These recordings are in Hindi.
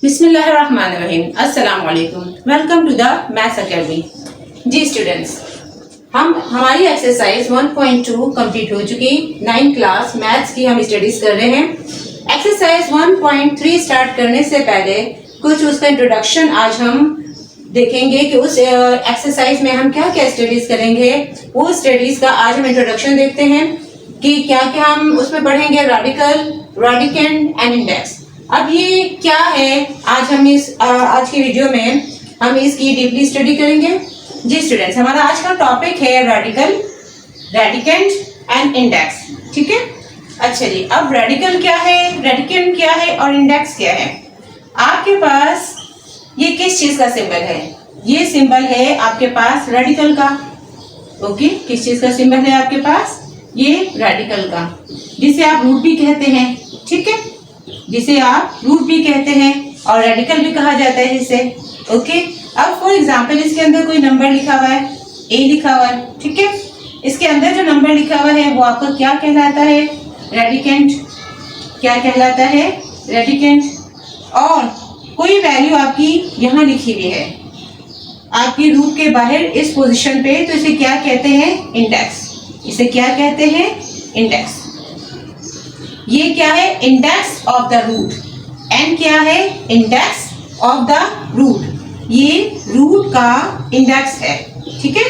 बिस्मिल्लाहिर्रहमानिर्रहीम। अस्सलाम वालेकुम। Welcome to the maths academy. जी स्टूडेंट्स, हमारी एक्सरसाइज 1.2 कंप्लीट हो चुकी। 9th क्लास मैथ्स की हम स्टडीज कर रहे हैं। एक्सरसाइज 1.3 स्टार्ट करने से पहले कुछ उसका इंट्रोडक्शन आज हम देखेंगे कि उस एक्सरसाइज में हम क्या क्या स्टडीज करेंगे। वो स्टडीज का आज हम इंट्रोडक्शन देखते हैं कि क्या क्या हम उसमें पढ़ेंगे। Radical, radicand and index. अब ये क्या है, आज हम आज की वीडियो में हम इसकी डीपली स्टडी करेंगे। जी स्टूडेंट्स, हमारा आज का टॉपिक है रेडिकल, रेडिकेंड एंड इंडेक्स। ठीक है, अच्छा जी। अब रेडिकल क्या है, रेडिकेंड क्या है और इंडेक्स क्या है। आपके पास ये किस चीज का सिंबल है? ये सिंबल है आपके पास रेडिकल का। ओके, किस चीज का सिंबल है आपके पास? ये रेडिकल का, जिसे आप रूट भी कहते हैं। ठीक है, जिसे आप रूट भी कहते हैं और रेडिकल भी कहा जाता है जिसे। ओके, अब फॉर एग्जांपल इसके अंदर कोई नंबर लिखा हुआ है, ए लिखा हुआ है। ठीक है, इसके अंदर जो नंबर लिखा हुआ है वो आपका क्या कहलाता है? रेडिकेंड। क्या कहलाता है? रेडिकेंड। और कोई वैल्यू आपकी यहाँ लिखी हुई है आपकी रूट के बाहर इस पोजीशन पे, तो इसे क्या कहते हैं? इंडेक्स। इसे क्या कहते हैं? इंडेक्स। ये क्या है? Index of the root. N क्या है? Index of the root. ये रूट का इंडेक्स है। ठीक है,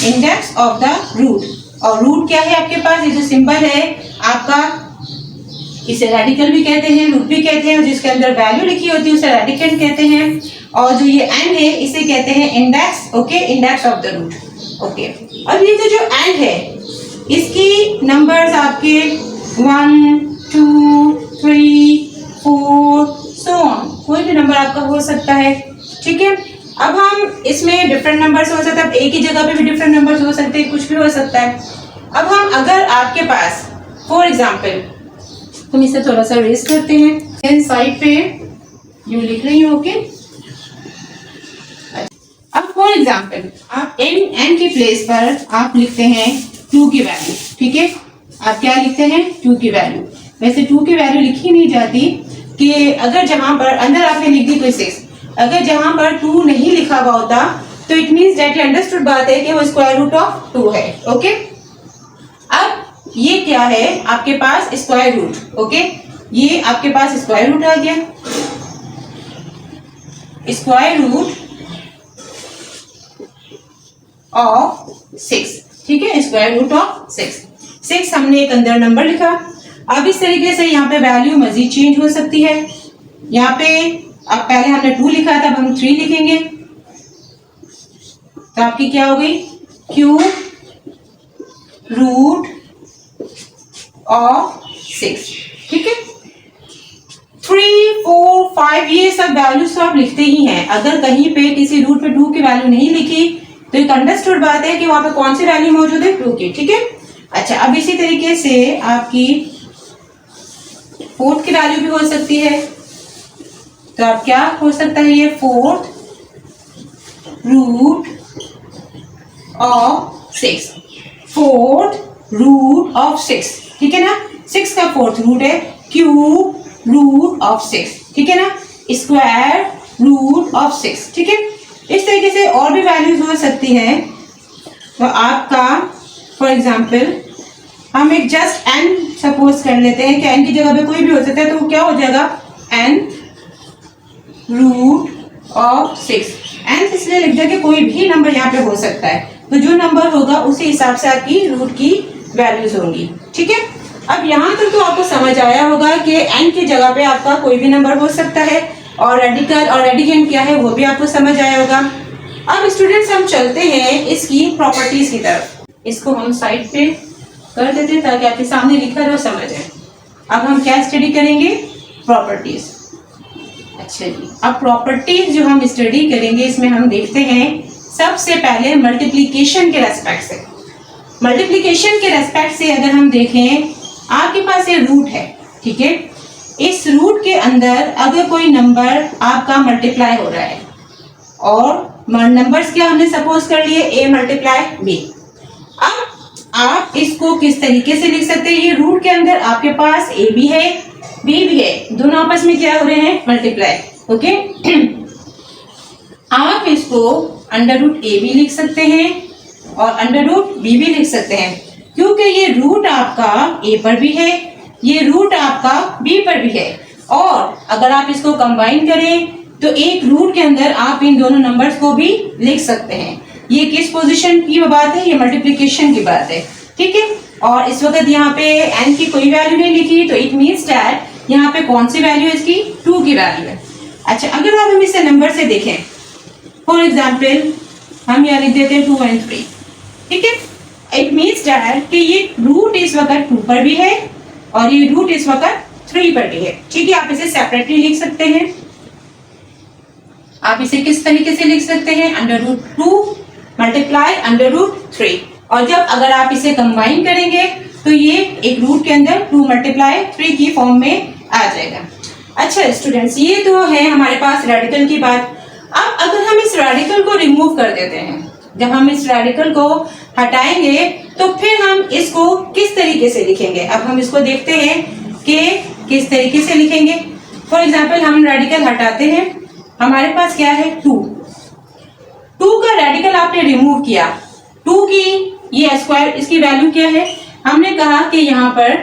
इंडेक्स ऑफ द रूट। और रूट क्या है आपके पास? ये जो सिंबल है आपका, इसे रेडिकल भी कहते हैं, रूट भी कहते हैं। और जिसके अंदर वैल्यू लिखी होती है उसे रेडिकेंड कहते हैं। और जो ये एन है इसे कहते हैं index. Okay, index of the root. Okay, अब ये जो एन है इसकी नंबर्स आपके 1, 2, 3, 4 सो ऑन, कोई भी नंबर आपका हो सकता है। ठीक है, अब हम इसमें डिफरेंट नंबर्स हो सकते हैं। एक ही जगह पे भी डिफरेंट नंबर्स हो सकते हैं, कुछ भी हो सकता है। अब हम अगर आपके पास फॉर एग्जांपल, हम इसे थोड़ा सा रेस करते हैं। इन साइड पे यू लिख रही हूँ। ओके, अब फॉर एग्जांपल आप एन के प्लेस पर आप लिखते हैं 2 की वैल्यू। ठीक है, आप क्या लिखते हैं? 2 की वैल्यू। वैसे 2 की वैल्यू लिखी नहीं जाती कि अगर जहां पर अंदर आपने लिख दी कोई 6, अगर जहां पर 2 नहीं लिखा हुआ होता तो इट मींस दैट ये अंडरस्टूड बात है कि वो स्क्वायर रूट ऑफ 2 है। ओके, अब ये क्या है आपके पास? Square root. ओके, ये आपके पास स्क्वायर रूट आ गया। Square root of 6। ठीक है, स्क्वायर रूट ऑफ 6 हमने एक अंदर नंबर लिखा। अब इस तरीके से यहाँ पे वैल्यू मजीद चेंज हो सकती है। यहाँ पे अब पहले हमने 2 लिखा था, अब हम 3 लिखेंगे तो आपकी क्या हो गई? Cube root of 6। ठीक है, 3, 4, 5 ये सब वैल्यूज तो आप लिखते ही हैं। अगर कहीं पे किसी रूट पे 2 की वैल्यू नहीं लिखी तो एक अंडरस्टूड बात है कि वहां पे कौन सी वैल्यू मौजूद है? 2 की। ठीक है, अच्छा। अब इसी तरीके से आपकी 4th की वैल्यू भी हो सकती है, तो आप क्या हो सकता है? ये 4th root of 6। 4th root of 6। ठीक है ना, 6 का 4th रूट है। Cube root of 6। ठीक है ना, स्क्वायर रूट ऑफ 6। ठीक है, इस तरीके से और भी वैल्यूज हो सकती है। तो आपका फॉर एग्जाम्पल हम एक जस्ट n सपोज कर लेते हैं कि n की जगह पे कोई भी हो सकता है, तो क्या हो जाएगा? n root of 6। n इसलिए लिख दिया कि कोई भी नंबर यहाँ पे हो सकता है, तो जो नंबर होगा उसी हिसाब से आपकी रूट की वैल्यूज होंगी। ठीक है, अब यहाँ तक तो आपको समझ आया होगा कि n की जगह पे आपका कोई भी नंबर हो सकता है और रेडिकल और रेडिकेंड क्या है वो भी आपको समझ आया होगा। अब स्टूडेंट्स हम चलते हैं इसकी प्रॉपर्टीज की तरफ। इसको हम साइड पे कर देते हैं ताकि आपके सामने लिखा रहे समझ आए। अब हम क्या स्टडी करेंगे? प्रॉपर्टीज। अच्छा जी, अब प्रॉपर्टीज जो हम स्टडी करेंगे इसमें हम देखते हैं सबसे पहले मल्टीप्लिकेशन के रेस्पेक्ट से। मल्टीप्लिकेशन के रेस्पेक्ट से अगर हम देखें, आपके पास ये रूट है। ठीक है, इस रूट के अंदर अगर कोई नंबर आपका मल्टीप्लाई हो रहा है और नंबर्स क्या हमने सपोज कर लिए? a multiply b। अब आप इसको किस तरीके से लिख सकते हैं? ये रूट के अंदर आपके पास a भी है b भी है, दोनों आपस में क्या हो रहे हैं? मल्टीप्लाई। ओके। आप इसको अंडर रूट ए भी लिख सकते हैं और अंडर रूट बी भी लिख सकते हैं, क्योंकि ये रूट आपका ए पर भी है, ये रूट आपका बी पर भी है। और अगर आप इसको कंबाइन करें तो एक रूट के अंदर आप इन दोनों नंबर्स को भी लिख सकते हैं। ये किस पोजीशन की बात है? ये मल्टीप्लिकेशन की बात है, ठीक है। और इस वक्त यहाँ पे n की कोई वैल्यू नहीं लिखी, तो इट मीन्स दैट यहाँ पे कौन सी वैल्यू है इसकी? 2 की वैल्यू है। अच्छा, अगर आप हम इसे नंबर से देखें, फॉर एग्जाम्पल हम यहाँ लिख देते हैं 2 और 3, ठीक है। इट मीन्स दैट कि ये रूट इस वक्त 2 पर भी है और ये रूट इस वक्त 3 पर भी है, ठीक है। आप इसे सेपरेटली लिख सकते हैं। आप इसे किस तरीके से लिख सकते हैं? Under root 2 multiply under root 3, और जब अगर आप इसे कंबाइन करेंगे तो ये एक रूट के अंदर 2 मल्टीप्लाई 3 की फॉर्म में आ जाएगा। अच्छा स्टूडेंट्स, ये तो है हमारे पास रेडिकल की बात। अब अगर हम इस रेडिकल को रिमूव कर देते हैं, जब हम इस रेडिकल को हटाएंगे तो फिर हम इसको किस तरीके से लिखेंगे? अब हम इसको देखते हैं कि किस तरीके से लिखेंगे। फॉर एग्जाम्पल हम रेडिकल हटाते हैं, हमारे पास क्या है? 2 का रेडिकल आपने रिमूव किया, 2 की ये स्क्वायर, इसकी वैल्यू क्या है? हमने कहा कि यहाँ पर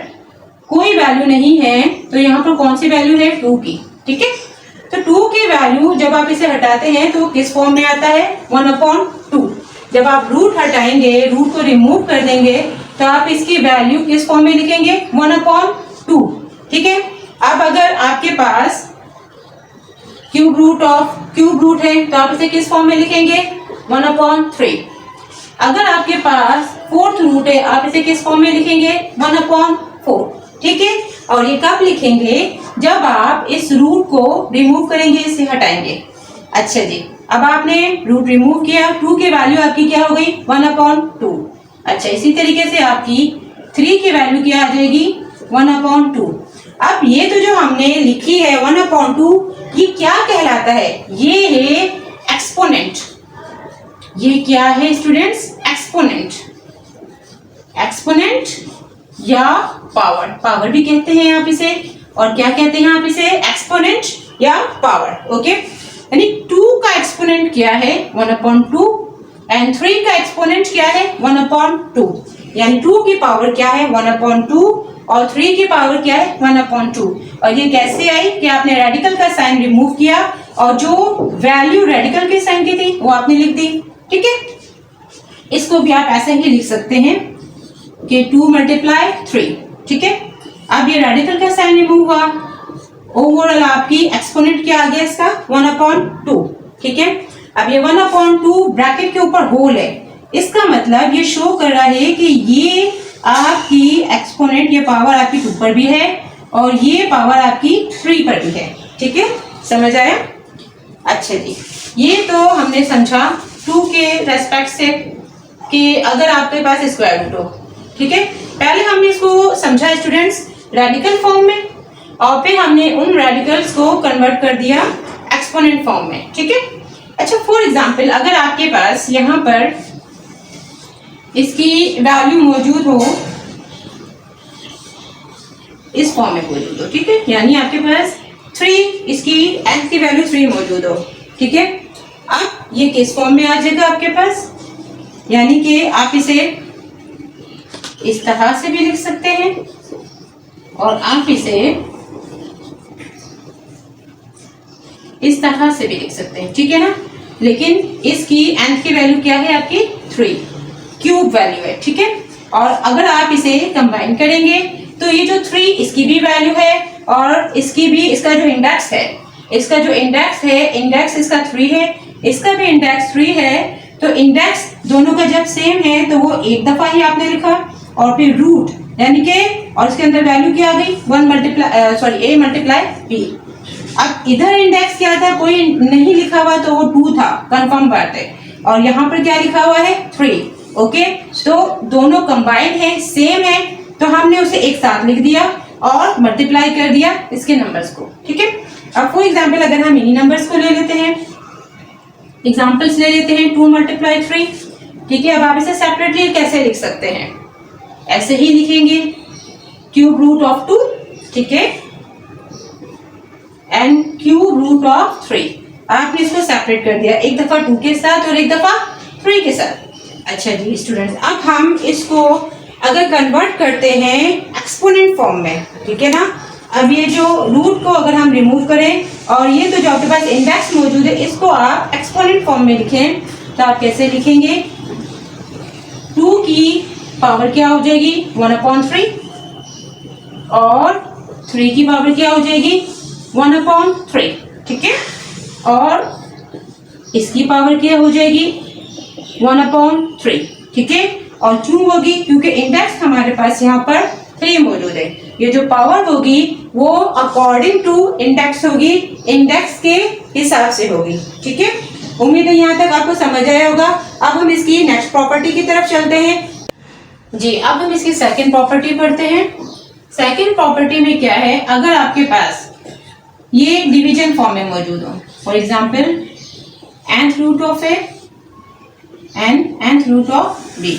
कोई वैल्यू नहीं है, तो यहाँ पर कौन सी वैल्यू है? 2 की, ठीक है। तो 2 की वैल्यू जब आप इसे हटाते हैं तो किस फॉर्म में आता है? 1/2। जब आप रूट हटाएंगे, रूट को रिमूव कर देंगे, तो आप इसकी वैल्यू किस फॉर्म में लिखेंगे? 1/2, ठीक है। अब अगर आपके पास क्यूब रूट है तो आप इसे किस फॉर्म में लिखेंगे? 1/3। अगर आपके पास 4th रूट है, आप इसे किस फॉर्म में लिखेंगे? 1/4, ठीक है। और ये कब लिखेंगे? जब आप इस रूट को रिमूव करेंगे, इसे हटाएंगे। अच्छा जी, अब आपने रूट रिमूव किया, 2 की वैल्यू आपकी क्या हो गई? 1/2। अच्छा, इसी तरीके से आपकी 3 की वैल्यू क्या आ जाएगी? 1/2। अब ये तो जो हमने लिखी है 1/2, ये क्या कहलाता है? ये है एक्सपोनेंट। ये क्या है स्टूडेंट्स? एक्सपोनेंट। एक्सपोनेंट या पावर भी कहते हैं आप इसे, और क्या कहते हैं आप इसे? एक्सपोनेंट या पावर, ओके। यानी 2 का एक्सपोनेंट क्या है? 1/2, एंड 3 का एक्सपोनेंट क्या है? 1/2। यानी 2 की पावर क्या है? 1/2, और 3 की पावर क्या है? 1/2। और ये कैसे आई कि आपने रेडिकल का साइन रिमूव किया और जो वैल्यू रेडिकल के साइन की थी वो आपने लिख दी, ठीक है। इसको भी आप ऐसे ही लिख सकते हैं कि 2 मल्टीप्लाई 3, ठीक है। अब ये रेडिकल का साइन रिमूव हुआ, ओवरऑल आपकी एक्सपोनेंट क्या आ गया इसका? 1/2, ठीक है। अब ये 1/2 ब्रैकेट के ऊपर होल है, इसका मतलब ये शो कर रहा है कि ये आपकी एक्सपोनेंट, ये पावर आपकी 2 पर भी है और ये पावर आपकी 3 पर भी है, ठीक है। समझ आया? अच्छा जी, ये तो हमने समझा 2 के रेस्पेक्ट से कि अगर आपके पास स्क्वायर रूट हो, ठीक है। पहले हमने इसको समझा स्टूडेंट्स रेडिकल फॉर्म में, और फिर हमने उन रेडिकल्स को कन्वर्ट कर दिया एक्सपोनेंट फॉर्म में, ठीक है। अच्छा, फॉर एग्जांपल अगर आपके पास यहाँ पर इसकी वैल्यू मौजूद हो, इस फॉर्म में मौजूद हो, ठीक है। यानी आपके पास 3, इसकी n की वैल्यू 3 मौजूद हो, ठीक है। अब ये किस फॉर्म में आ जाएगा आपके पास? यानी कि आप इसे इस तरह से भी लिख सकते हैं और आप इसे इस तरह से भी लिख सकते हैं, ठीक है ना। लेकिन इसकी nth की वैल्यू क्या है आपकी? 3 क्यूब वैल्यू है, ठीक है। और अगर आप इसे कंबाइन करेंगे तो ये जो 3 इसकी भी वैल्यू है और इसकी भी, इसका जो इंडेक्स है, इंडेक्स इसका 3 है, इसका भी इंडेक्स 3 है। तो इंडेक्स दोनों का जब सेम है तो वो एक दफा ही आपने लिखा, और फिर रूट यानी कि, और इसके अंदर वैल्यू क्या आ गई? a multiply b। अब इधर इंडेक्स क्या था? कोई नहीं लिखा हुआ तो वो 2 था, कंफर्म बात है। और यहाँ पर क्या लिखा हुआ है? 3, ओके। तो दोनों कंबाइंड है, सेम है, तो हमने उसे एक साथ लिख दिया और मल्टीप्लाई कर दिया इसके नंबर्स को, ठीक है। अब फॉर एग्जाम्पल अगर हम इन्हीं नंबर्स को ले लेते हैं, एग्जाम्पल्स ले लेते हैं 2 मल्टीप्लाई 3, ठीक है। अब आप इसे सेपरेटली कैसे लिख सकते हैं? ऐसे ही लिखेंगे क्यूब रूट ऑफ 2, ठीक है। And cube root of 3। आपने इसको सेपरेट कर दिया, एक दफा 2 के साथ और एक दफा 3 के साथ। अच्छा जी स्टूडेंट्स, अब हम इसको अगर कन्वर्ट करते हैं एक्सपोनेंट फॉर्म में, ठीक है ना। अब ये जो रूट को अगर हम रिमूव करें और ये तो जो आपके पास इंडेक्स मौजूद है इसको आप एक्सपोनेंट फॉर्म में लिखें, तो आप कैसे लिखेंगे? 2 की पावर क्या हो जाएगी? 1/3 और 3 की पावर क्या हो जाएगी? 1/3, ठीक है। और इसकी पावर क्या हो जाएगी? 1/3, ठीक है। और क्यों होगी? क्योंकि इंडेक्स हमारे पास यहाँ पर 3 मौजूद है। ये जो पावर होगी वो अकॉर्डिंग टू इंडेक्स होगी, इंडेक्स के हिसाब से होगी, ठीक है। उम्मीद है यहाँ तक आपको समझ आया होगा। अब हम इसकी नेक्स्ट प्रॉपर्टी की तरफ चलते हैं। जी, अब हम इसकी सेकंड प्रॉपर्टी पढ़ते हैं। सेकंड प्रॉपर्टी में क्या है? अगर आपके पास ये डिवीजन फॉर्म में मौजूद हो, for example nth root of a and nth root of b।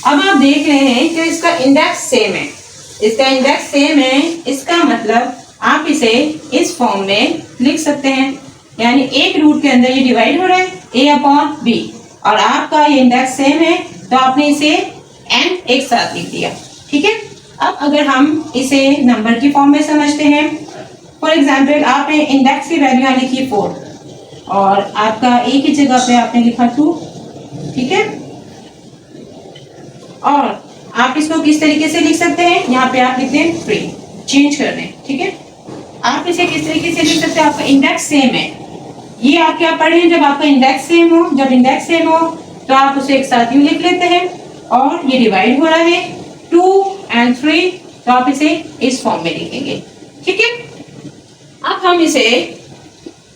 अब आप देख रहे हैं कि इसका इंडेक्स सेम है, इसका इंडेक्स सेम है, इसका मतलब आप इसे इस फॉर्म में लिख सकते हैं, यानी एक रूट के अंदर ये डिवाइड हो रहा है a/b और आपका ये इंडेक्स सेम है तो आपने इसे n एक साथ लिख दिया, ठीक है। अब अगर हम इसे नंबर की फॉर्म में समझते हैं, फॉर एग्जाम्पल आपने इंडेक्स की वैल्यू यहाँ लिखी 4 और आपका a की जगह पे आपने लिखा 2, ठीक है। और आप इसको किस तरीके से लिख सकते हैं? यहाँ पे आप लिखते हैं 3, चेंज कर दें, ठीक है। आप इसे किस तरीके से लिख सकते हैं? आपका इंडेक्स सेम है, ये आप क्या पढ़े हैं? जब आपका इंडेक्स सेम हो, जब इंडेक्स सेम हो तो आप उसे एक साथ यूं लिख लेते हैं और ये डिवाइड हो रहा है 2 and 3 तो आप इसे इस फॉर्म में लिखेंगे, ठीक है। अब हम इसे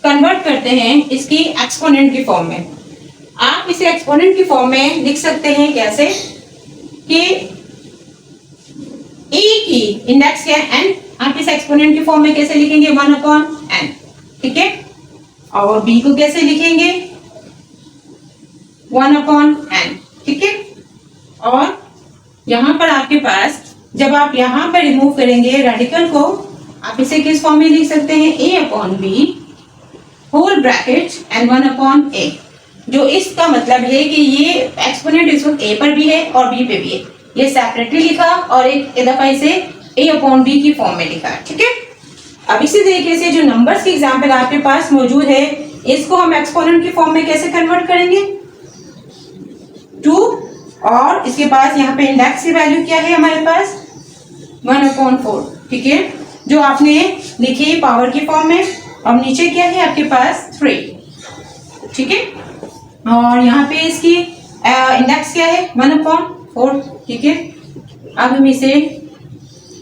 कन्वर्ट करते हैं इसकी एक्सपोनेंट की फॉर्म में। आप इसे एक्सपोनेंट की फॉर्म में लिख सकते हैं कैसे कि a की इंडेक्स क्या है? n। आप इसे एक्सपोनेंट की फॉर्म में कैसे लिखेंगे? 1/n, ठीक है। और b को कैसे लिखेंगे? 1/n, ठीक है। और यहाँ पर आपके पास जब आप यहाँ पर रिमूव करेंगे रेडिकल को, आप इसे किस फॉर्म में लिख सकते हैं? a/b whole bracket and 1/a, जो इसका मतलब है कि ये एक्सपोनेंट इस वक्त a पर भी है और b पे भी है। ये सेपरेटली लिखा और एक दफा इसे a/b की फॉर्म में लिखा, ठीक है। अब इसी तरीके से जो नंबर्स की एग्जांपल आपके पास मौजूद है, इसको हम एक्सपोनेंट की फॉर्म में कैसे कन्वर्ट करेंगे? 2 और इसके पास यहाँ पे इंडेक्स की वैल्यू क्या है हमारे पास? 1/4, ठीक है, जो आपने लिखी पावर की फॉर्म में। और नीचे क्या है आपके पास? 3, ठीक है। और यहाँ पे इसकी इंडेक्स क्या है? 1/4, ठीक है। अब हम इसे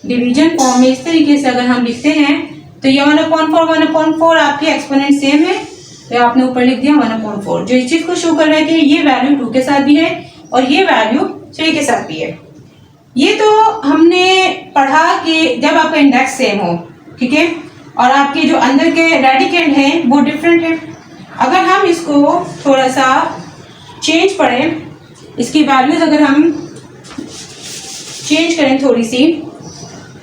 डिवीजन फॉर्म में इस तरीके से अगर हम लिखते हैं तो ये 1/4 आपके एक्सपोनेंट सेम है तो आपने ऊपर लिख दिया 1/4, जो इस चीज को शो कर रहा है कि ये वैल्यू 2 के साथ भी है और ये वैल्यू 3 के साथ भी है। ये तो हमने पढ़ा कि जब आपका इंडेक्स सेम हो, ठीक है, और आपके जो अंदर के रेडिकेंड हैं वो डिफरेंट है। अगर हम इसको थोड़ा सा चेंज पढ़ें, इसकी वैल्यूज अगर हम चेंज करें थोड़ी सी,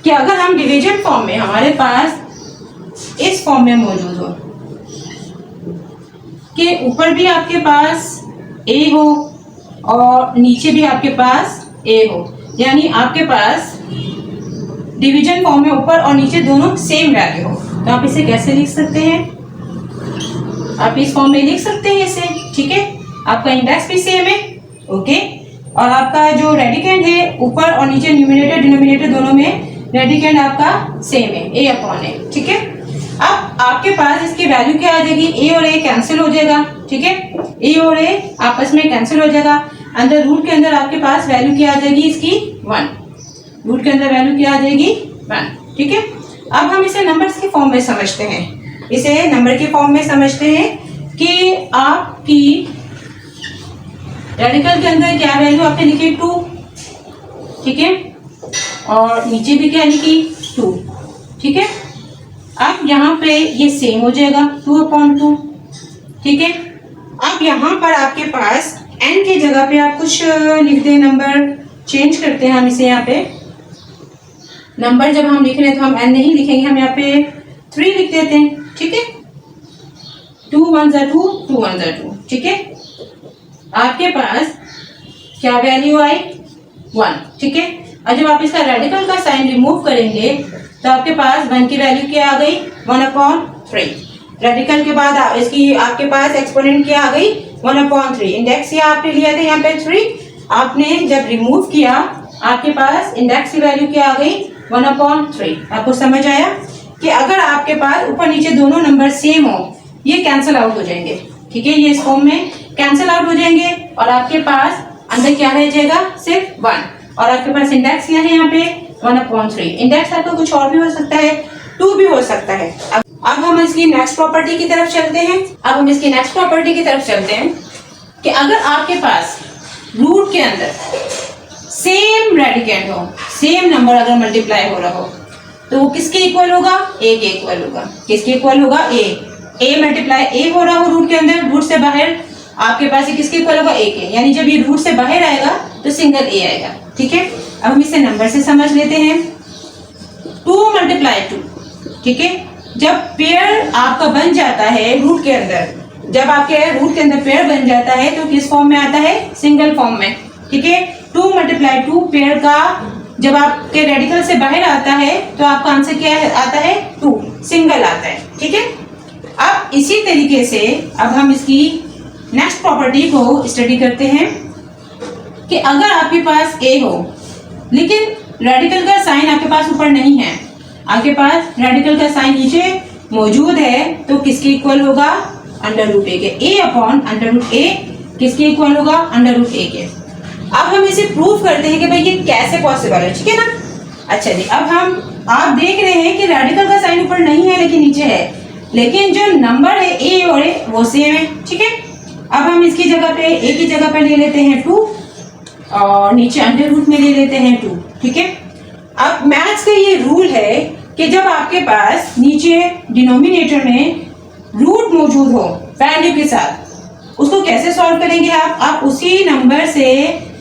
कि अगर हम डिवीजन फॉर्म में हमारे पास इस फॉर्म में मौजूद हो कि ऊपर भी आपके पास a हो और नीचे भी आपके पास a हो, यानी आपके पास डिवीजन फॉर्म में ऊपर और नीचे दोनों सेम वैल्यू हो, तो आप इसे कैसे लिख सकते हैं? आप इस फॉर्म में लिख सकते हैं इसे, ठीक है। आपका इंडेक्स भी सेम है, ओके, और आपका जो रेडिकेंड है ऊपर और नीचे न्यूमरेटर डिनोमिनेटर दोनों में रेडिकेंड आपका सेम है, a/a, ठीक है। अब आपके पास इसकी वैल्यू क्या आ जाएगी? a और a कैंसिल हो जाएगा, ठीक है, a और a आपस में कैंसिल हो जाएगा। अंदर रूट के अंदर आपके पास वैल्यू क्या आ जाएगी इसकी? 1, रूट के अंदर वैल्यू क्या आ जाएगी? 1, ठीक है। अब हम इसे नंबर्स की फॉर्म में समझते हैं, इसे नंबर की फॉर्म में समझते हैं कि आपकी रेडिकल के अंदर क्या वैल्यू आपने लिखी? 2, ठीक है, और नीचे भी क्या लिखी? 2, ठीक है। अब यहाँ पे ये सेम हो जाएगा 2/2, ठीक है। अब यहाँ पर आपके पास n की जगह पे आप कुछ लिख दें, नंबर चेंज करते हैं हम इसे। यहाँ पे नंबर जब हम लिख रहे हैं तो हम n नहीं लिखेंगे, हम यहाँ पे 3 लिख देते हैं, ठीक है, 2 1 जा 2, 2 1 जा 2, ठीक है। आपके पास क्या वैल्यू आई 1, ठीक है। और जब आप इसका रेडिकल का साइन रिमूव करेंगे तो आपके पास 1 की वैल्यू क्या आ गई 1/3। रेडिकल के बाद इसकी आपके पास एक्सपोनेंट क्या आ गई 1/3। इंडेक्स या आपने लिया था यहाँ पे 3, आपने जब रिमूव किया आपके पास इंडेक्स की वैल्यू क्या आ गई 1/3। आपको समझ आया कि अगर आपके पास ऊपर नीचे दोनों नंबर सेम हो ये कैंसिल आउट हो जाएंगे, ठीक है, ये इस फॉर्म में कैंसिल आउट हो जाएंगे और आपके पास अंदर क्या रह जाएगा सिर्फ 1 और आपके पास इंडेक्स क्या है यहाँ पे 1/3। इंडेक्स आपका कुछ और भी हो सकता है, 2 भी हो सकता है। अब हम इसकी नेक्स्ट प्रॉपर्टी की तरफ चलते हैं। अब हम इसकी नेक्स्ट प्रॉपर्टी की तरफ चलते हैं कि अगर आपके पास रूट के अंदर सेम रेडिकेंड हो, सेम नंबर अगर मल्टीप्लाई हो रहा हो तो वो किसके इक्वल होगा, ए के इक्वल होगा। किसके इक्वल होगा, ए मल्टीप्लाई ए हो रहा हो रूट के अंदर, रूट से बाहर आपके पास ये किसके इक्वल होगा, ए के। यानी जब ये रूट से बाहर आएगा तो सिंगल ए आएगा, ठीक है। अब हम इसे नंबर से समझ लेते हैं। 2 × 2, ठीक है। जब पेयर आपका बन जाता है रूट के अंदर, जब आपके रूट के अंदर पेयर बन जाता है तो किस फॉर्म में आता है, सिंगल फॉर्म में, ठीक है। 2 × 2 पेयर का जब आपके रेडिकल से बाहर आता है तो आपका आंसर क्या आता है 2, सिंगल आता है, ठीक है। अब इसी तरीके से अब हम इसकी नेक्स्ट प्रॉपर्टी को स्टडी करते हैं कि अगर आपके पास ए हो लेकिन रेडिकल का साइन आपके पास ऊपर नहीं है, आपके पास रेडिकल का साइन नीचे मौजूद है तो किसके इक्वल होगा, √a के। a/√a किसके इक्वल होगा, √a के। अब हम इसे प्रूव करते हैं कि भाई ये कैसे पॉसिबल है, ठीक है ना। अच्छा जी, अब आप देख रहे हैं कि रेडिकल का साइन ऊपर नहीं है लेकिन नीचे है, लेकिन जो नंबर है ए और ए वो सेम है, ठीक है। अब हम इसकी जगह पे ए की जगह पे ले लेते हैं 2 और नीचे √, में ले लेते हैं 2, ठीक है। अब मैथ्स का ये रूल है कि जब आपके पास नीचे डिनोमिनेटर में रूट मौजूद हो वैल्यू के साथ, उसको कैसे सॉल्व करेंगे आप उसी नंबर से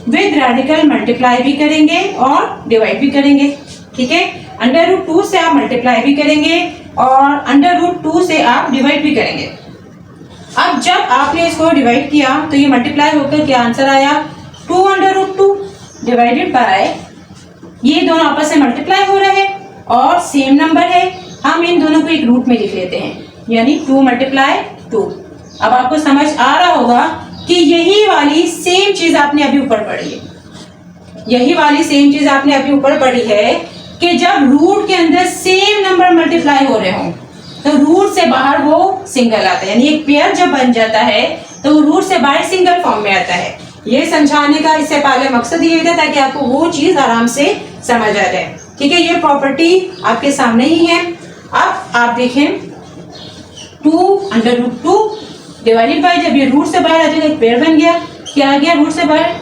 विद रेडिकल मल्टीप्लाई भी करेंगे और डिवाइड भी करेंगे, ठीक है। √2 से आप मल्टीप्लाई भी करेंगे और √2 से आप डिवाइड भी करेंगे। अब जब आपने इसको डिवाइड किया तो ये मल्टीप्लाई होकर क्या आंसर आया 2 √2 डिवाइडेड बाय, ये दोनों आपस में मल्टीप्लाई हो रहे हैं और सेम नंबर है, हम इन दोनों को एक रूट में लिख लेते हैं, यानी 2 × 2। अब आपको समझ आ रहा होगा कि यही वाली सेम चीज आपने अभी ऊपर पढ़ी है, यही वाली सेम चीज आपने अभी ऊपर पढ़ी है कि जब रूट के अंदर सेम नंबर मल्टीप्लाई हो रहे हों तो रूट से बाहर वो सिंगल आता है, यानी एक पेयर जब बन जाता है तो रूट से बाहर सिंगल फॉर्म में आता है। ये समझाने का इससे पहले मकसद ये था ताकि आपको वो चीज आराम से समझ आ जाए, ठीक है। ये प्रॉपर्टी आपके सामने ही है। अब आप देखें 2 √2 डिवाइडेड बाय, जब ये रूट से बाहर आ जाएगा एक पेयर बन गया, क्या आ गया रूट से बाहर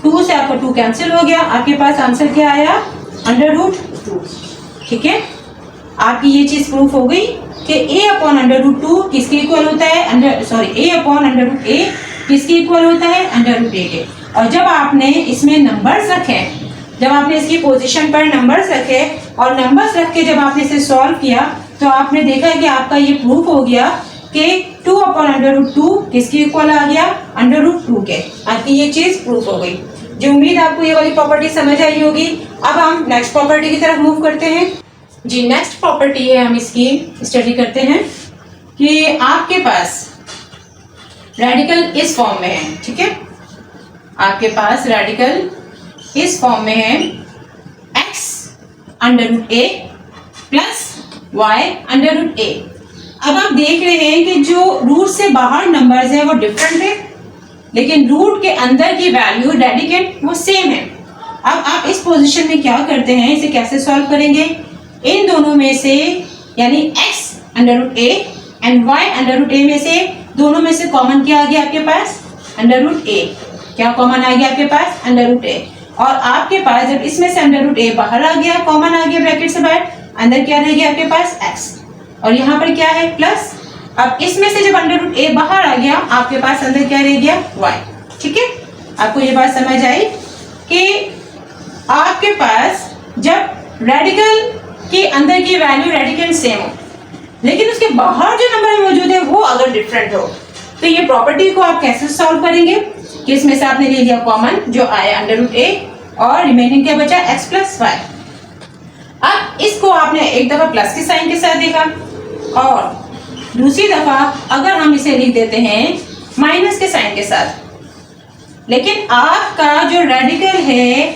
2 से आपका 2 कैंसिल हो गया, आपके पास आंसर क्या आया √2, ठीक है। आपकी ये चीज प्रूफ हो गई कि a/√2 किसके इक्वल होता है, a/√a किसके इक्वल होता है √a के। और जब आपने इसमें नंबर्स रखे, जब आपने इसकी पोजीशन पर नंबर्स रखे और नंबर्स रख के जब आपने इसे सॉल्व किया तो आपने देखा कि आपका ये प्रूफ हो गया कि 2/√2 किसके इक्वल आ गया √2 के। आपकी ये चीज प्रूफ हो गई। जो उम्मीद आपको ये वाली प्रॉपर्टी समझ आई होगी। अब हम नेक्स्ट प्रॉपर्टी की तरफ मूव करते हैं जी। नेक्स्ट प्रॉपर्टी है, हम इसकी स्टडी करते हैं कि आपके पास रेडिकल इस फॉर्म में है, ठीक है। आपके पास रेडिकल इस फॉर्म में है x√a प्लस y√a। अब आप देख रहे हैं कि जो रूट से बाहर नंबर्स हैं वो डिफरेंट है, लेकिन रूट के अंदर की वैल्यू रेडिकेंड वो सेम है। अब आप इस पोजीशन में क्या करते हैं, इसे कैसे सॉल्व करेंगे, इन दोनों में से यानी x√a एंड y√a में से दोनों में से कॉमन क्या आ गया आपके पास √a। क्या कॉमन आ गया आपके पास √a। और आपके पास जब इसमें से √a बाहर आ गया, कॉमन आ गया ब्रैकेट से बाहर, अंदर क्या रह गया आपके पास x और यहाँ पर क्या है प्लस। अब इसमें से जब √a बाहर आ गया आपके पास अंदर क्या रह गया y, ठीक है। आपको ये बात समझ आई कि आपके पास जब रेडिकल के अंदर की वैल्यू रेडिकेंड सेम हो लेकिन उसके बाहर जो नंबर मौजूद है वो अगर डिफरेंट हो, तो ये प्रॉपर्टी को आप कैसे सॉल्व करेंगे कि इसमें से आपने ले लिया कॉमन जो आया √a और रिमेनिंग क्या बचा x + y। अब इसको आपने एक दफा प्लस के साइन के साथ देखा और दूसरी दफा अगर हम इसे लिख देते हैं माइनस के साइन के साथ, लेकिन आपका जो रेडिकल है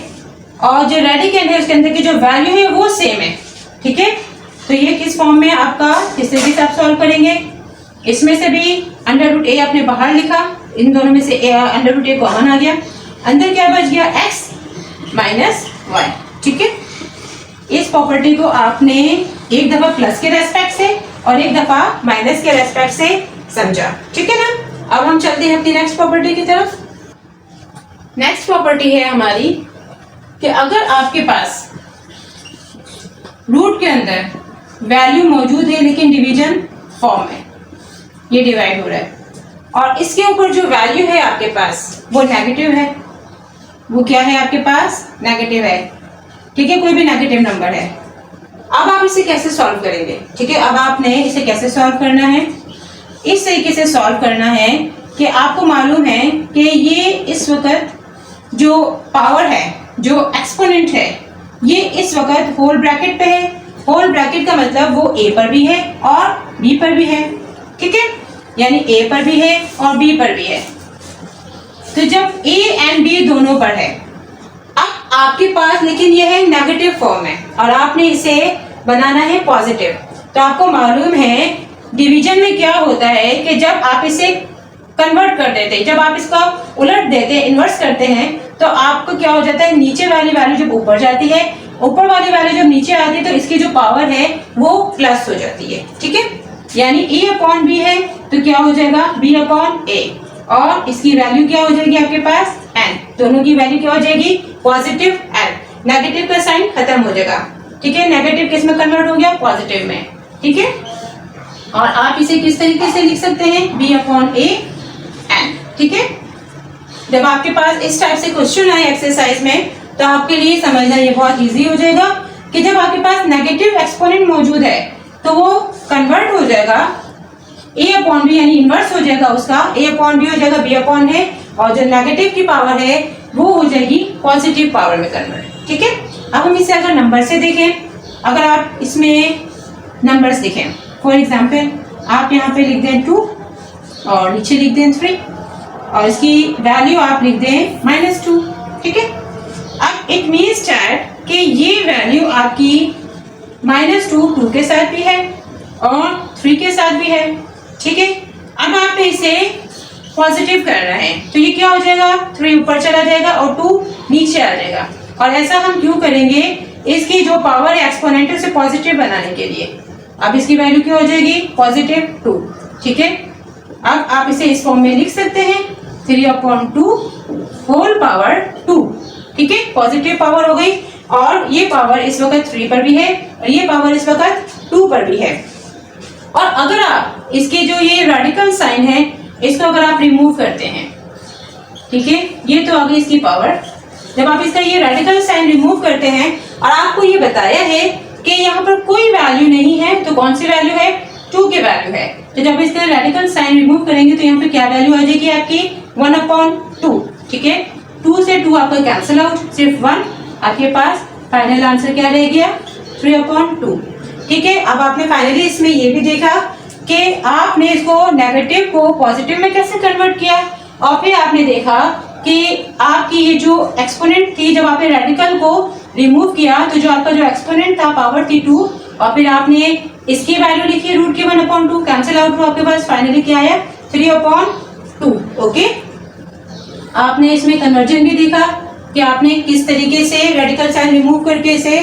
और जो रेडिकल है उसके अंदर की जो वैल्यू है वो सेम है, ठीक है। तो ये किस फॉर्म में आपका किससे भी आप सॉल्व करेंगे, इसमें से भी √a आपने बाहर लिखा, इन दोनों में से √a कॉमन आ गया, अंदर क्या बच गया x - y, ठीक है। इस प्रॉपर्टी को आपने एक दफा प्लस के रेस्पेक्ट से और एक दफा माइनस के रेस्पेक्ट से समझा, ठीक है ना। अब हम चलते हैं अपनी नेक्स्ट प्रॉपर्टी की तरफ। नेक्स्ट प्रॉपर्टी है हमारी कि अगर आपके पास रूट के अंदर वैल्यू मौजूद है लेकिन डिवीजन फॉर्म में ये डिवाइड हो रहा है और इसके ऊपर जो वैल्यू है आपके पास वो नेगेटिव है, वो क्या है आपके पास नेगेटिव है, ठीक है, कोई भी नेगेटिव नंबर है। अब आप इसे कैसे सॉल्व करेंगे, ठीक है। अब आपने इसे कैसे सॉल्व करना है, इस तरीके से सॉल्व करना है कि आपको मालूम है कि ये इस वक्त जो पावर है, जो एक्सपोनेंट है, ये इस वक्त होल ब्रैकेट पे है। होल ब्रैकेट का मतलब वो a पर भी है और b पर भी है, ठीक है, यानी a पर भी है और b पर भी है। तो जब a एंड b दोनों पर है, अब आपके पास लेकिन ये है नेगेटिव फॉर्म है और आपने इसे बनाना है पॉजिटिव। तो आपको मालूम है डिवीजन में क्या होता है कि जब आप इसे कन्वर्ट कर देते हैं, जब आप इसका उलट देते हैं, इन्वर्स करते हैं, तो आपको क्या हो जाता है, नीचे वाली वैल्यू जब ऊपर जाती है, ऊपर वाली वैल्यू जब नीचे आती है, तो इसकी जो पावर है वो प्लस हो जाती है, ठीक है। यानी a/b है तो क्या हो जाएगा b/a और इसकी वैल्यू क्या हो जाएगी आपके पास n, दोनों की वैल्यू क्या हो जाएगी पॉजिटिव n, नेगेटिव का साइन खत्म हो जाएगा, ठीक है। नेगेटिव किस में कन्वर्ट हो गया, पॉजिटिव में, ठीक है। और आप इसे किस तरीके से लिख सकते हैं b/a n, ठीक है। जब आपके पास इस टाइप से क्वेश्चन आए एक्सरसाइज में तो आपके लिए समझना ये बहुत इजी हो जाएगा कि जब आपके पास नेगेटिव एक्सपोनेंट मौजूद है तो वो कन्वर्ट हो जाएगा a/b, यानी इन्वर्स हो जाएगा उसका, a/b हो जाएगा b/a और जो नेगेटिव की पावर है वो हो जाएगी पॉजिटिव पावर में कन्वर्ट, ठीक है। अब हम इसे अगर नंबर से देखें, अगर आप इसमें नंबर्स देखें, फॉर एग्जाम्पल आप यहाँ पे लिख दें 2 और नीचे लिख दें 3 और इसकी वैल्यू आप लिख दें -2, ठीक है। अब इट मीन्स दैट कि ये वैल्यू आपकी -2 2 के साथ भी है और 3 के साथ भी है, ठीक है। अब आपने इसे पॉजिटिव करना है तो ये क्या हो जाएगा, 3 ऊपर चला जाएगा और 2 नीचे आ जाएगा। और ऐसा हम क्यों करेंगे, इसकी जो पावर है एक्सपोनेंट उसे पॉजिटिव बनाने के लिए। अब इसकी वैल्यू क्या हो जाएगी +2, ठीक है। अब आप इसे इस फॉर्म में लिख सकते हैं 3/2 होल पावर 2, ठीक है। पॉजिटिव पावर हो गई और ये पावर इस वक्त 3 पर भी है और ये पावर इस वक्त 2 पर भी है। और अगर आप इसके जो ये रेडिकल साइन है इसको अगर आप रिमूव करते हैं, ठीक है, ये तो आ गई इसकी पावर। जब आप इसका ये रेडिकल साइन रिमूव करते हैं और आपको ये बताया है कि यहाँ पर कोई वैल्यू नहीं है, तो कौन सी वैल्यू है, 2 की वैल्यू है। तो जब इसका रेडिकल साइन रिमूव करेंगे तो यहाँ पे क्या वैल्यू आ जाएगी आपकी 1/2, ठीक है। 2 से 2 आपका कैंसिल आउट, सिर्फ 1 आपके पास, फाइनल आंसर क्या रह गया 3/2, ठीक है। अब आपने फाइनली इसमें ये भी देखा कि आपने इसको नेगेटिव को पॉजिटिव में कैसे कन्वर्ट किया और फिर आपने देखा कि आपकी ये जो एक्सपोनेंट थी, जब आपने रेडिकल को रिमूव किया तो जो आपका जो एक्सपोनेंट था पावर थी 2 और फिर आपने इसकी वैल्यू लिखी रूट की 1/2, कैंसिल आउट हुआ, आपके पास फाइनली क्या आया 3/2, ओके। आपने इसमें कन्वर्जन भी देखा कि आपने किस तरीके से रेडिकल साइन रिमूव करके इसे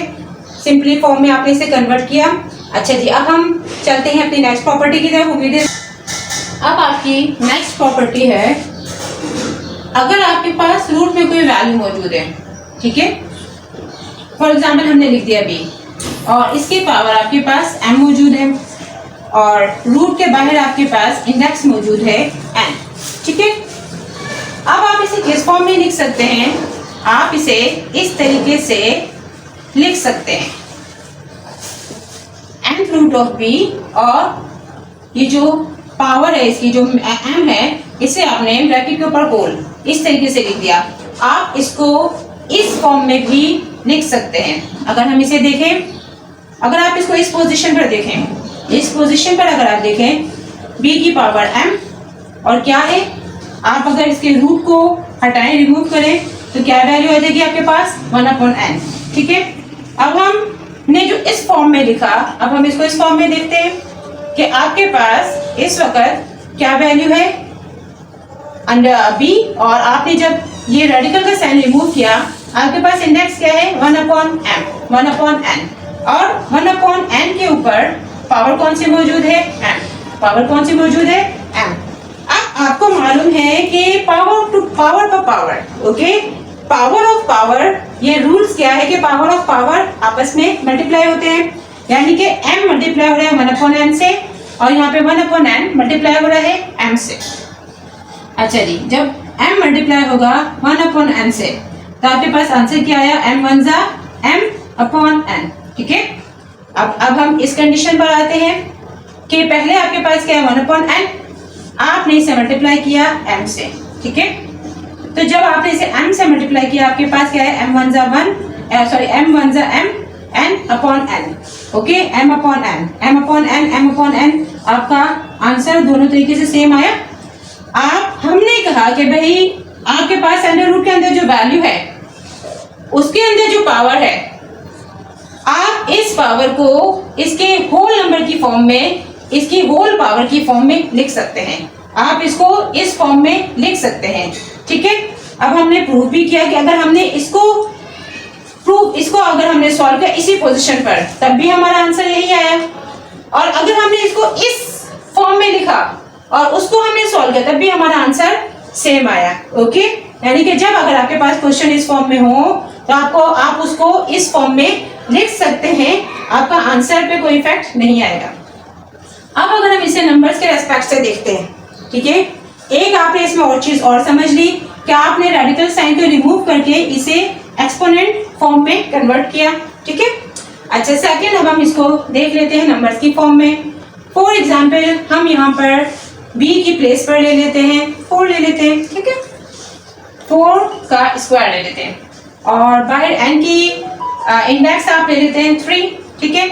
सिंपली फॉर्म में आपने इसे कन्वर्ट किया। अच्छा जी, अब हम चलते हैं अपनी नेक्स्ट प्रॉपर्टी की तरफ। उम्मीद है अब आपकी नेक्स्ट प्रॉपर्टी है, अगर आपके पास रूट में कोई वैल्यू मौजूद है, ठीक है, फॉर एग्जाम्पल हमने लिख दिया b और इसके पावर आपके पास m मौजूद है और रूट के बाहर आपके पास इंडेक्स मौजूद है n, ठीक है। अब आप इसे किस फॉर्म में लिख सकते हैं, आप इसे इस तरीके से लिख सकते हैं nth रूट ऑफ b, और ये जो पावर है इसकी जो m है, इसे आपने ब्रैकेट के ऊपर होल इस तरीके से लिख दिया। आप इसको इस फॉर्म में भी लिख सकते हैं। अगर हम इसे देखें, अगर आप इसको इस पोजीशन पर देखें, इस पोजीशन पर अगर आप देखें b की पावर m, और क्या है, आप अगर इसके रूट को हटाएं, रिमूव करें, तो क्या वैल्यू आ जाएगी आपके पास 1/n। ठीक है, अब हमने जो इस फॉर्म में लिखा, अब हम इसको इस फॉर्म में देखते हैं कि आपके पास इस वक्त क्या वैल्यू है अंडर b, और आपने जब ये रेडिकल का साइन रिमूव किया, आपके पास इंडेक्स क्या है 1/m, 1/n, और 1/n के ऊपर पावर कौन सी मौजूद है, m। पावर कौन सी मौजूद है, m। अब आपको मालूम है कि पावर टू पावर पर power, okay, power of power, ये रूल्स क्या है कि पावर ऑफ पावर आपस में मल्टीप्लाई होते हैं, यानी कि m मल्टीप्लाई हो रहा है 1/n से, और यहाँ पे 1/n मल्टीप्लाई हो रहा है m से। अच्छा जी, जब m मल्टीप्लाई होगा 1/n से, तो आपके पास आंसर क्या आया, m1 ज़ा m/n। ठीक है, अब हम इस कंडीशन पर आते हैं कि पहले आपके पास क्या है 1/n, आपने इसे मल्टीप्लाई किया m से। ठीक है, तो जब आपने इसे m से मल्टीप्लाई किया, आपके पास क्या है m1 ज़ा m n/n, ओके, m/n, आपका आंसर दोनों तरीके से सेम आया। हमने कहा कि भाई आपके पास अंडर रूट के अंदर जो वैल्यू है, उसके अंदर जो पावर है, आप इस पावर को इसके होल नंबर की फॉर्म में, इसकी होल पावर की फॉर्म में लिख सकते हैं। आप इसको इस फॉर्म में लिख सकते हैं। ठीक है, अब हमने प्रूव भी किया कि अगर हमने इसको अगर हमने सॉल्व किया इसी पोजीशन पर, तब भी हमारा आंसर यही आया, और अगर हमने इसको इस फॉर्म में लिखा और उसको हमने सॉल्व किया, तब भी हमारा आंसर सेम आया। ओके, यानी कि जब अगर आपके पास क्वेश्चन इस फॉर्म में हो, तो आप उसको इस फॉर्म में लिख सकते हैं, आपका आंसर पे कोई इफेक्ट नहीं आएगा। अब अगर हम इसे नंबर्स के रेस्पेक्ट से देखते हैं, ठीक है, एक आपने इसमें और चीज और समझ ली कि आपने रेडिकल साइन को रिमूव करके इसे एक्सपोनेंट फॉर्म में कन्वर्ट किया। ठीक है, अच्छा, सेकंड अब हम इसको देख लेते हैं नंबर्स की फॉर्म में। फॉर एग्जांपल हम यहाँ पर b की प्लेस पर ले लेते हैं 4 ले लेते हैं। ठीक है, 4 का स्क्वायर ले लेते हैं, और बाहर n की इंडेक्स आप ले लेते हैं 3। ठीक है,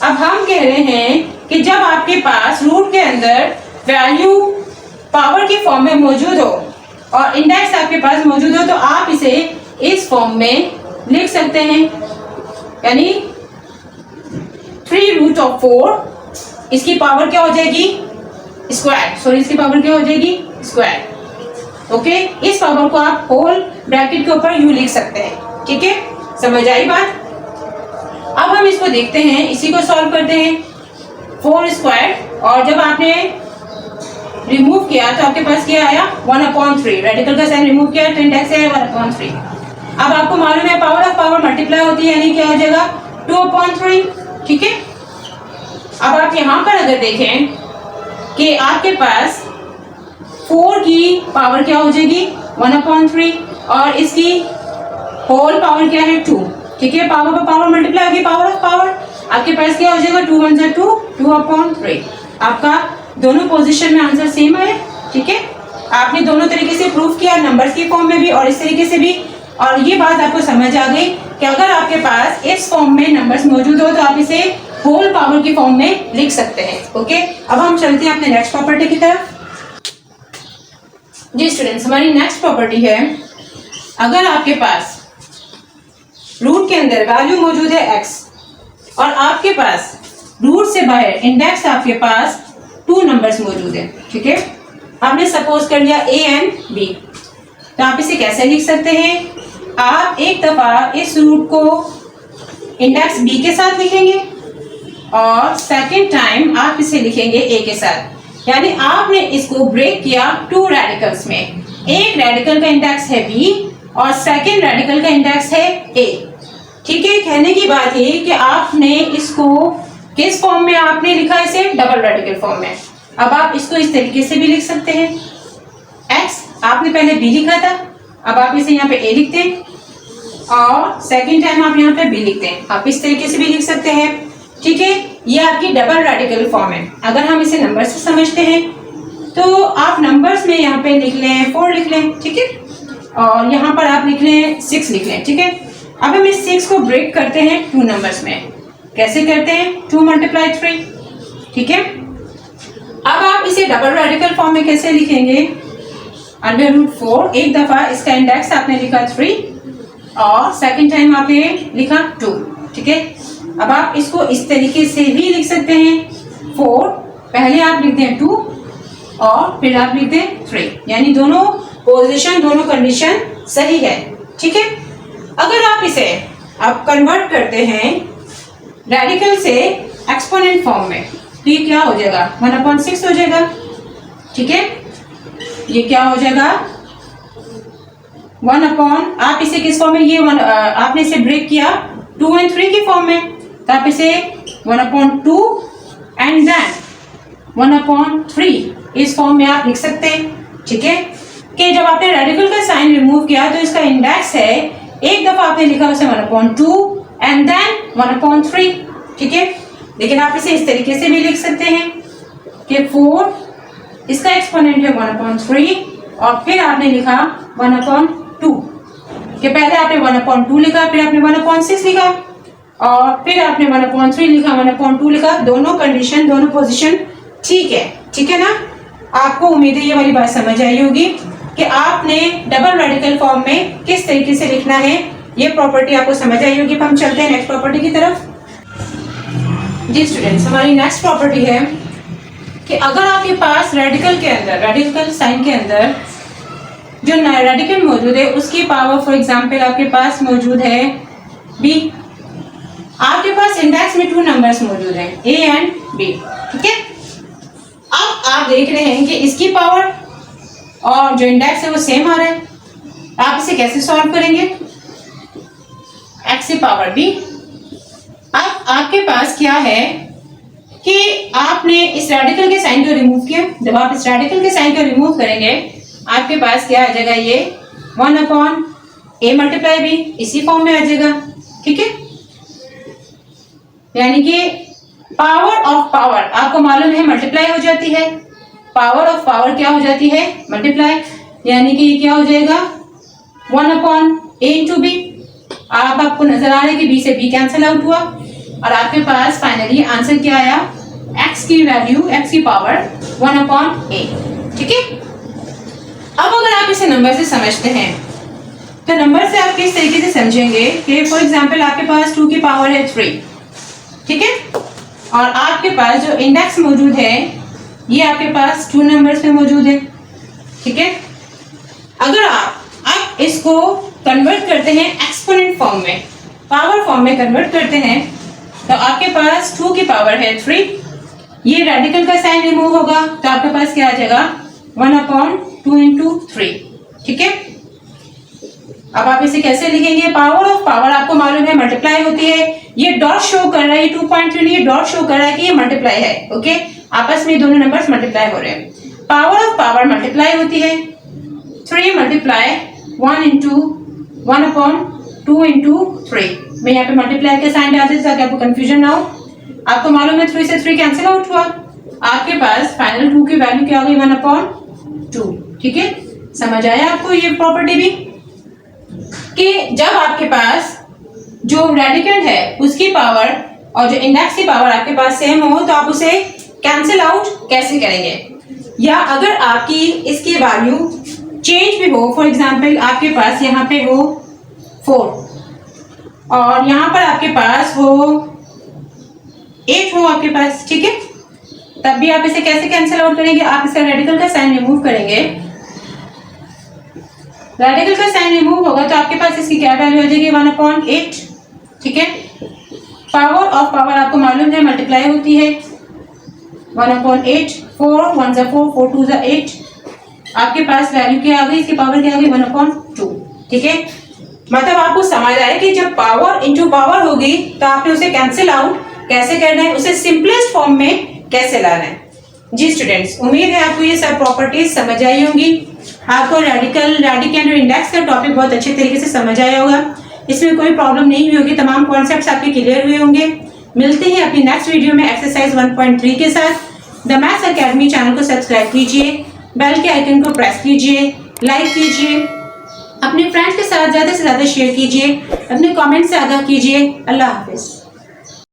अब हम कह रहे हैं कि जब आपके पास रूट के अंदर वैल्यू पावर की फॉर्म में मौजूद हो और इंडेक्स आपके पास मौजूद हो, तो आप इसे इस फॉर्म में लिख सकते हैं, यानी 3√4, इसकी पावर क्या हो जाएगी, स्क्वायर, सॉरी, इसकी पावर क्या हो जाएगी, स्क्वायर। ओके, इस पावर को आप होल ब्रैकेट के ऊपर यू लिख सकते हैं। ठीक है, समझ आई बात। अब हम इसको देखते हैं, इसी को सॉल्व करते हैं। 4 स्क्वायर, और जब आपने रिमूव किया तो आपके पास क्या आया 1/3, रेडिकल का साइन रिमूव किया तो इंडेक्स है 1/3। अब आपको मालूम है पावर ऑफ पावर मल्टीप्लाई होती है, यानी क्या हो जाएगा 2/3। ठीक है, अब आप यहाँ पर अगर देखें कि आपके पास 4 की पावर क्या हो जाएगी 1/3, और इसकी होल पावर क्या है 2। ठीक है, पावर पर पावर मल्टीप्लाई होगी, पावर ऑफ पावर, आपके पास क्या हो जाएगा 2 1 जा 2, 2/3। आपका दोनों पोजीशन में आंसर सेम है। ठीक है, आपने दोनों तरीके से प्रूफ किया, नंबर्स की फॉर्म में भी और इस तरीके से भी, और ये बात आपको समझ आ गई कि अगर आपके पास इस फॉर्म में नंबर्स मौजूद हो तो आप इसे होल पावर की फॉर्म में लिख सकते हैं। ओके, अब हम चलते हैं अपने नेक्स्ट प्रॉपर्टी की तरफ। जी स्टूडेंट्स, हमारी नेक्स्ट प्रॉपर्टी है, अगर आपके पास रूट के अंदर वैल्यू मौजूद है x, और आपके पास रूट से बाहर इंडेक्स आपके पास 2 नंबर्स मौजूद है। ठीक है, आपने सपोज कर लिया a एंड b, तो आप इसे कैसे लिख सकते हैं, आप एक दफा इस रूट को इंडेक्स b के साथ लिखेंगे और सेकंड टाइम आप इसे लिखेंगे a के साथ, यानी आपने इसको ब्रेक किया 2 रेडिकल्स में। एक रेडिकल का इंडेक्स है b और सेकंड रेडिकल का इंडेक्स है a। ठीक है, कहने की बात है कि आपने इसको किस फॉर्म में आपने लिखा, इसे डबल रेडिकल फॉर्म में। अब आप इसको इस तरीके से भी लिख सकते हैं, x आपने पहले b लिखा था, अब आप इसे यहाँ पे a लिखते हैं और सेकंड टाइम आप यहाँ पे b लिखते हैं, आप इस तरीके से भी लिख सकते हैं। ठीक है, ये आपकी डबल रेडिकल फॉर्म है। अगर हम इसे नंबर से समझते हैं तो आप नंबर्स में यहाँ पे लिख लें 4 लिख लें, ठीक है, और यहाँ पर आप लिख लें 6 लिख लें, ठीक है। अब हम इस 6 को ब्रेक करते हैं 2 नंबर्स में। कैसे करते हैं? 2 × 3, ठीक है। अब आप इसे डबल रेडिकल फॉर्म में कैसे लिखेंगे? √4, एक दफा इसका इंडेक्स आपने लिखा 3 और सेकंड टाइम आपने लिखा 2, ठीक है। अब आप इसको इस तरीके से भी लिख सकते हैं 4, पहले आप लिख दें 2 और फिर आप लिख दें 3, यानी दोनों पोजीशन, दोनों कंडीशन सही है, ठीक है। अगर आप इसे आप कन्वर्ट करते हैं रेडिकल से एक्सपोनेंट फॉर्म में तो ये क्या हो जाएगा? 1/6 हो जाएगा, ठीक है। ये क्या हो जाएगा? आप इसे किस फॉर्म में, ये आपने इसे ब्रेक किया 2 और 3 की फॉर्म में, तो आप इसे 1/2 एंड देन 1/3 इस फॉर्म में आप लिख सकते हैं, ठीक है। कि जब आपने रेडिकल का साइन रिमूव किया तो इसका इंडेक्स है, एक दफा आपने लिखा उसे 1/2 एंड देन 1/3, ठीक है। लेकिन आप इसे इस तरीके से भी लिख सकते हैं कि 4 इसका एक्सपोनेंट है 1/3 और फिर आपने लिखा 1/2, कि पहले आपने 1/2 लिखा, फिर आपने 1/6 लिखा और फिर आपने 1/3 लिखा, 1/2 लिखा। दोनों कंडीशन, दोनों पोजीशन ठीक है, ठीक है ना। आपको उम्मीद है ये वाली बात समझ आई होगी कि आपने डबल रेडिकल फॉर्म में किस तरीके से लिखना है। ये प्रॉपर्टी आपको समझ आई होगी। हम चलते हैं नेक्स्ट प्रॉपर्टी की तरफ। जी स्टूडेंट्स, हमारी नेक्स्ट प्रॉपर्टी है कि अगर आपके पास रेडिकल के अंदर, रेडिकल साइन के अंदर जो रेडिकल मौजूद है उसकी पावर, फॉर एग्जांपल आपके पास मौजूद है b, आपके पास इंडेक्स में 2 नंबर्स मौजूद हैं a एंड b, ठीक है। अब आप देख रहे हैं कि इसकी पावर और जो इंडेक्स है वो सेम आ रहा है। आप इसे कैसे सॉल्व करेंगे? x की पावर b। अब आपके पास क्या है कि आपने इस रेडिकल के साइन को रिमूव किया। जब आप इस रेडिकल के साइन को रिमूव करेंगे आपके पास क्या आ जाएगा? ये 1/a × b इसी फॉर्म में आ जाएगा, ठीक है। यानी कि पावर ऑफ पावर आपको मालूम है मल्टीप्लाई हो जाती है, पावर ऑफ पावर क्या हो जाती है? मल्टीप्लाई। यानी कि ये क्या हो जाएगा? 1/a × b। आपको नजर आ रहा है कि b से b कैंसिल आउट हुआ और आपके पास फाइनली आंसर क्या आया? x की वैल्यू, x की पावर 1/a, ठीक है। अब अगर आप इसे नंबर से समझते हैं तो नंबर से आप किस तरीके से समझेंगे कि फॉर एग्जांपल आपके पास 2 की पावर है 3, ठीक है, और आपके पास जो इंडेक्स मौजूद है ये आपके पास 2 नंबर्स में मौजूद है, ठीक है। अगर आप इसको कन्वर्ट करते हैं एक्सपोनेंट फॉर्म में, पावर फॉर्म में कन्वर्ट करते हैं तो आपके पास 2 की पावर है 3, ये रेडिकल का साइन रिमूव होगा तो आपके पास क्या आ जाएगा? 1/2 × 3, ठीक है। अब आप इसे कैसे लिखेंगे? पावर ऑफ पावर आपको मालूम है मल्टीप्लाई होती है। ये डॉट शो कर रहा है, ये 2.3 ये डॉट शो कर रहा है कि ये मल्टीप्लाई है, ओके। आपस में दोनों नंबर्स मल्टीप्लाई हो रहे हैं। पावर ऑफ पावर मल्टीप्लाई होती है। 3 मल्टीप्लाई 1/2 × 3। मैं यहाँ पे मल्टीप्लाई के साइन डाल देती ताकि आपको कंफ्यूजन ना हो। आपको मालूम है 3 से 3 कैंसिल आउट हुआ, आपके पास फाइनल 2 की वैल्यू क्या हो गई? 1/2, ठीक है। समझ आया आपको ये प्रॉपर्टी भी कि जब आपके पास जो रेडिकल है उसकी पावर और जो इंडेक्स की पावर आपके पास सेम हो तो आप उसे कैंसिल आउट कैसे करेंगे? या अगर आपकी इसकी वैल्यू चेंज भी हो, फॉर एग्जांपल आपके पास यहाँ पे हो 4 और यहाँ पर आपके पास हो 8 हो आपके पास, ठीक है, तब भी आप इसे कैसे कैंसिल आउट करेंगे? आप इसका रेडिकल का साइन रिमूव करेंगे। रेडिकल का साइन रिमूव होगा तो आपके पास इसकी क्या वैल्यू हो जाएगी? 1/8, ठीक है। पावर ऑफ पावर आपको मालूम है मल्टीप्लाई होती है। 1/8, 4 1 × 4, 4 2 × 8, आपके पास वैल्यू क्या आ गई? इसकी पावर क्या आ गई? 1/2, ठीक है। मतलब आपको समझ आया कि जब पावर इंटू पावर होगी तो आपने उसे कैंसिल आउट कैसे करना है, उसे सिंपलेस्ट फॉर्म में कैसे लाना है। जी स्टूडेंट्स, उम्मीद है आपको ये सब प्रॉपर्टीज समझ आई होंगी। आपको रेडिकल, रेडिकेंड और इंडेक्स का टॉपिक बहुत अच्छे तरीके से समझ आया होगा। इसमें कोई प्रॉब्लम नहीं हुई होगी, तमाम कॉन्सेप्ट्स आपके क्लियर हुए होंगे। मिलते हैं अपनी नेक्स्ट वीडियो में एक्सरसाइज 1.3 के साथ। द मैथ्स एकेडमी चैनल को सब्सक्राइब कीजिए, बेल के आइकन को प्रेस कीजिए, लाइक कीजिए, अपने फ्रेंड्स के साथ ज़्यादा से ज़्यादा शेयर कीजिए, अपने कमेंट से आगाह कीजिए। अल्लाह हाफिज़।